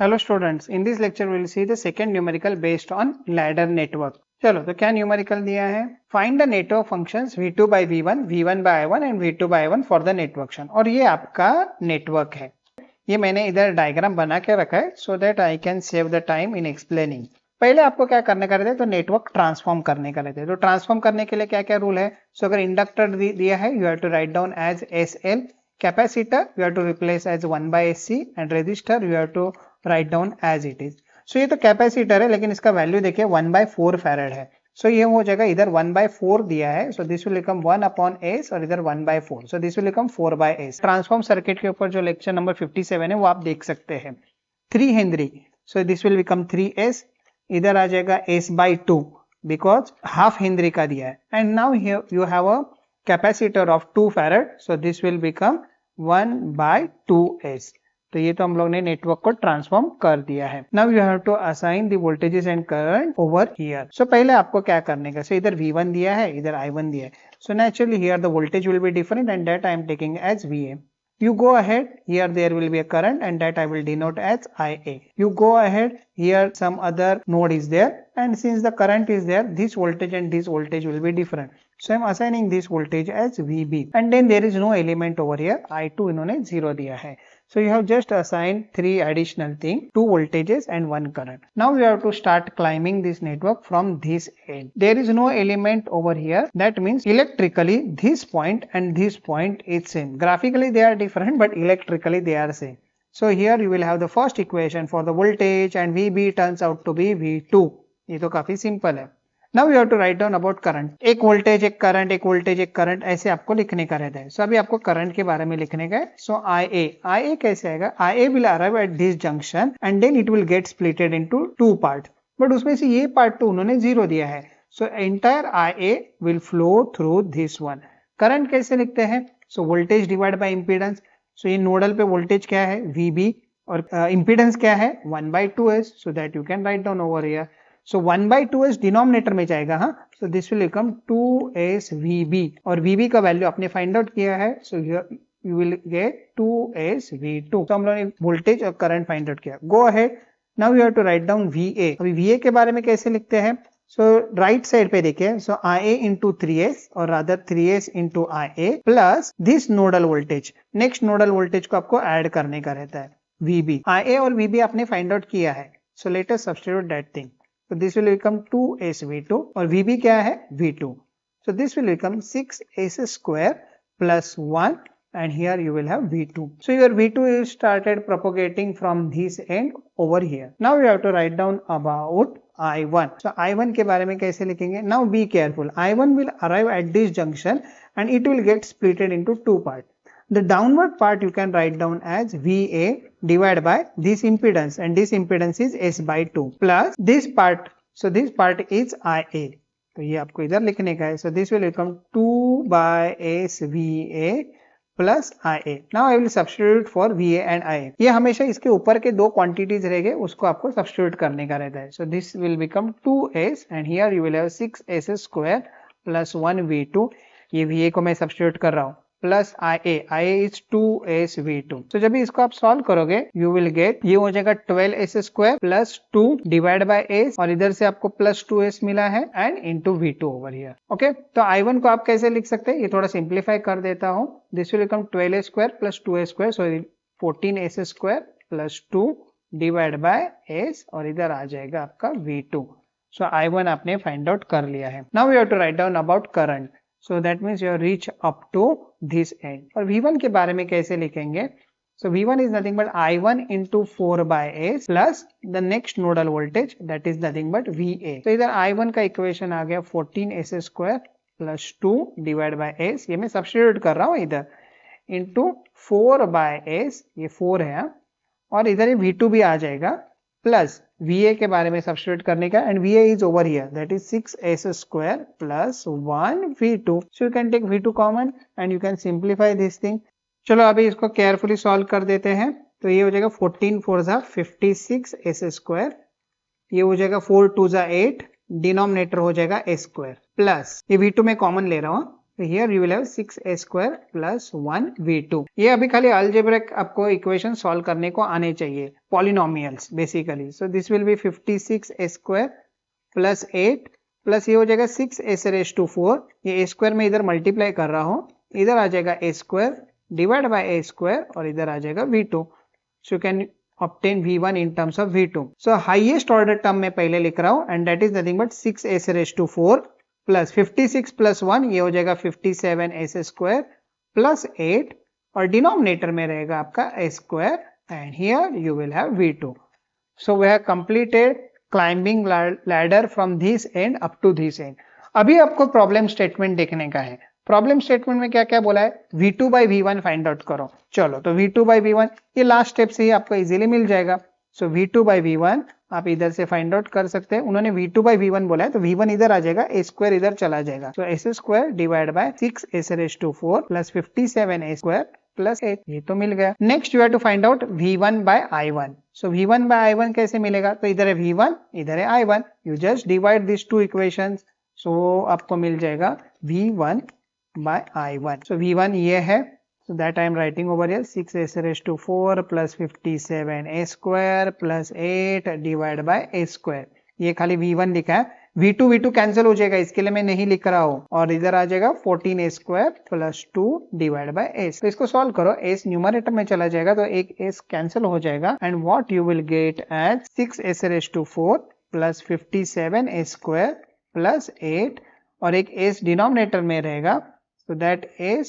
Hello students, in this lecture we will see the second numerical based on ladder network. चलो तो क्या numerical दिया है, find the network functions v2 by v1, v1 by i1 and v2 by i1 for the network. और ये आपका network है। ये मैंने इधर डायग्राम बना के रखा है so that I can save the time in explaining. पहले आपको क्या करने का रहता है, तो नेटवर्क ट्रांसफॉर्म करने का रहता है। तो ट्रांसफॉर्म करने के लिए क्या क्या रूल है, सो अगर इंडक्टर दिया है you have to write down as SL, capacitor you have to replace as 1 by SC and resistor you have to write down as it is. So ये तो कैपेसिटर है लेकिन इसका वैल्यू देखिए 1/4 फैरेड है। सो ये हो जाएगा, इधर 1/4 दिया है, so this will become 1/s और इधर 1/4, so this will become 4/s। Transform circuit के ऊपर जो लेक्चर नंबर 57 है वो आप देख सकते हैं। 3 Henry, so this will become 3s, इधर आ जाएगा s/2 बिकॉज हाफ हेनरी का दिया है। And now you have a capacitor of 2 farad, so this will become 1/2s। तो ये तो हम लोग ने नेटवर्क को ट्रांसफॉर्म कर दिया है। Now you have to assign the voltages and current over here. So पहले आपको क्या करने का, सो इधर V1 दिया है, इधर I1 दिया है, so naturally here the voltage will be different and that I am taking as VA. You go ahead, here there will be a current and that I will denote as IA. You go ahead, here some other node is there and since the current is there, this voltage and this voltage will be different. So I am assigning this voltage as VB and then there is no element over here, I2 इन्होंने 0 दिया है. So you have just assigned 3 additional things, 2 voltages and 1 current. Now you have to start climbing this network from this end. There is no element over here, that means electrically this point and this point is same. Graphically they are different but electrically they are same. So here you will have the first equation for the voltage and VB turns out to be V2. ये तो काफी simple है। Now you have to write down about current. एक voltage एक current, एक voltage एक current, ऐसे आपको लिखने का रहता है। सो अभी आपको करंट के बारे में लिखने का है। सो IA कैसे आएगा, IA will arrive at this junction and then it will get splitted into 2 parts. But उसमें से ये पार्ट तो उन्होंने 0 दिया है, so entire IA will flow through this one. Current कैसे लिखते हैं, so voltage divide by impedance. So ये नोडल पे वोल्टेज क्या है VB और इंपीडेंस क्या है 1/2s, so that you can write down over here. So 1/2s denominator में जाएगा, हाँ, so this will become 2s VB और VB का वैल्यू आपने फाइंड आउट किया है, so here you will get 2s V2। तो हम लोगों ने वोल्टेज और करंट फाइंड आउट किया। Go ahead, now you have to write down VA। अभी VA के बारे में कैसे लिखते हैं, so राइट साइड पे देखिए, so IA into 3s और rather 3s into IA plus this nodal voltage, next nodal voltage को आपको ऐड करने का रहता है VB। IA और VB आपने फाइंड आउट किया है, so let us substitute that thing. So this will become 2s V2 और VB क्या है V2. So this will become 6s square plus 1 and here you will have V2. So your V2 is started propagating from this end over here. Now you have to write down about I1. So I1 के बारे में कैसे लिखेंगे, now be careful. I1 will arrive at this junction and it will get splitted into 2 parts. The downward part you can write down as VA divided by this impedance and this impedance is S/2 plus this part, so this part is IA. तो ये आपको इधर लिखने का है, so this will become 2/S VA plus IA. Now I will substitute for VA and IA. ये हमेशा इसके ऊपर के दो क्वांटिटीज रहेंगे, उसको आपको सब्स्टिट्यूट करने का रहता है। So this will become 2S and here you will have 6s square plus 1 V2। ये VA को मैं सब्स्टिट्यूट कर रहा हूँ plus IA is 2s V2। तो जब भी इसको आप सॉल्व करोगे यू विल गेट, ये हो जाएगा 12s square plus 2 divide by s और इधर से आपको प्लस 2s मिला है and into V2 over here. Okay, तो I1 को आप कैसे लिख सकते हैं, ये थोड़ा सिंप्लीफाई कर देता हूँ। This will become 12s square plus 2s square, so 14s square plus 2 divide by s और इधर आ जाएगा आपका V2। सो I1 आपने फाइंड आउट कर लिया है। Now we have to write down about current, so that means you reach up to this end। और V1 के बारे में कैसे लिखेंगे, so V1 is nothing but I1 into 4/s plus the next nodal voltage that is nothing but VA। तो इधर I1 का equation आ गया 14s square plus 2 divide by s, ये मैं सब्स्टिट्यूट कर रहा हूँ इधर, इंटू 4/s, ये 4 है, और इधर ये V2 भी आ जाएगा प्लस VA के बारे में सब्स्टिट्यूट करने का and VA is over here, that is 6s square plus 1 V2। so you can take V2 common and you can simplify this thing। चलो अभी इसको केयरफुली सॉल्व कर देते हैं। तो ये हो जाएगा 14 4 56s square, ये हो जाएगा 4 2 8, डिनोमिनेटर हो जाएगा s square प्लस ये V2 में कॉमन ले रहा हूँ, So here you will have 6a square plus 1v2. ये अभी खाली algebraic आपको इक्वेशन सॉल्व करने को आने चाहिए, polynomials basically. So this will be 56a square plus 8 plus ये हो जाएगा 6a raised to 4. ये a स्क्वायर में इधर मल्टीप्लाई कर रहा हूँ, इधर आ जाएगा a square divide bye a square और इधर आ जाएगा v2. So you can obtain v1 in terms of v2. So highest order term में पहले लिख रहा हूँ and that is nothing but 6a raised to 4 plus 56 plus 1 ये हो जाएगा 57s square plus 8 और डिनोमिनेटर में रहेगा आपका a square and here you will have v2. So we have completed climbing ladder from this end up to this end. अभी आपको problem statement देखने का है. प्रॉब्लम स्टेटमेंट में क्या क्या बोला है, v2 by v1 find out करो. चलो तो v2 by v1 ये लास्ट स्टेप से ही आपको इजीली मिल जाएगा. सो v2 by v1 आप इधर से फाइंड आउट कर सकते हैं. उन्होंने v2 by v1 बोला है तो v1 इधर आ जाएगा, a स्क्वायर इधर चला जाएगा. So s square divide by 6s raised to 4 plus 57a square plus 8 ये तो मिल गया. Next you have to find out v1 by i1. So v1 by i1 कैसे मिलेगा, तो इधर है v1 इधर है i1. You just divide this two equations. So आपको मिल जाएगा v1 by i1. So v1 ये है, so that I am writing over here 6s raised to 4 plus 57a square plus 8 divided by a square. ये खाली v1 लिखा है, v2 cancel हो जाएगा इसके लिए मैं नहीं लिख रहा हूँ और इधर आ जाएगा 14a square plus 2 divided by s. तो इसको सॉल्व करो, s न्यूमरेटर में चला जाएगा तो एक s कैंसिल हो जाएगा and what you will get as 6s raised to 4 plus 57a square plus 8 और एक s डिनोमिनेटर में रहेगा. So that is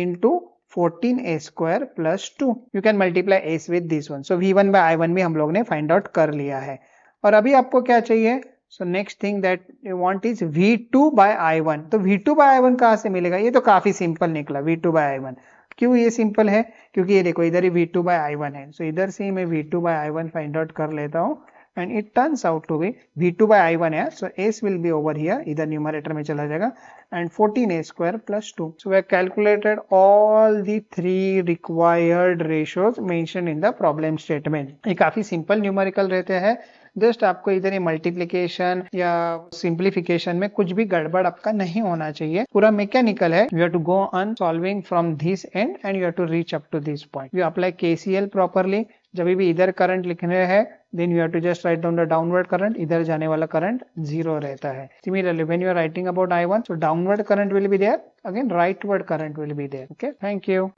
into 14a square plus 2. You can multiply s with this one. So v1 by i1 भी हम लोग ने find out कर लिया है. और अभी आपको क्या चाहिए, so next thing that you want is v2 by i1. तो v2 by i1 कहाँ से मिलेगा, ये तो काफी सिंपल निकला. v2 by i1 क्यों ये सिंपल है, क्योंकि ये देखो इधर ही v2 by i1 है. So इधर से ही मैं v2 by i1 find out कर लेता हूँ and it turns out to be v2 by i1 है. So s will be over here, इधर न्यूमरेटर में चला जाएगा and 14a square plus 2. So we have calculated all the three required ratios mentioned in the problem statement. ये काफी simple numerical रहते हैं. Just आपको इधर ये मल्टीप्लिकेशन या सिंप्लीफिकेशन में कुछ भी गड़बड़ आपका नहीं होना चाहिए. पूरा मैकेनिकल है. You have to go on solving from this end and you have to reach up to this point. You apply KCL properly. जब भी इधर करंट लिखने हैं then you have to just write down the downward current. इधर जाने वाला current 0 रहता है. Similarly when you are writing about I1, so downward current will be there, again rightward current will be there. Okay, thank you.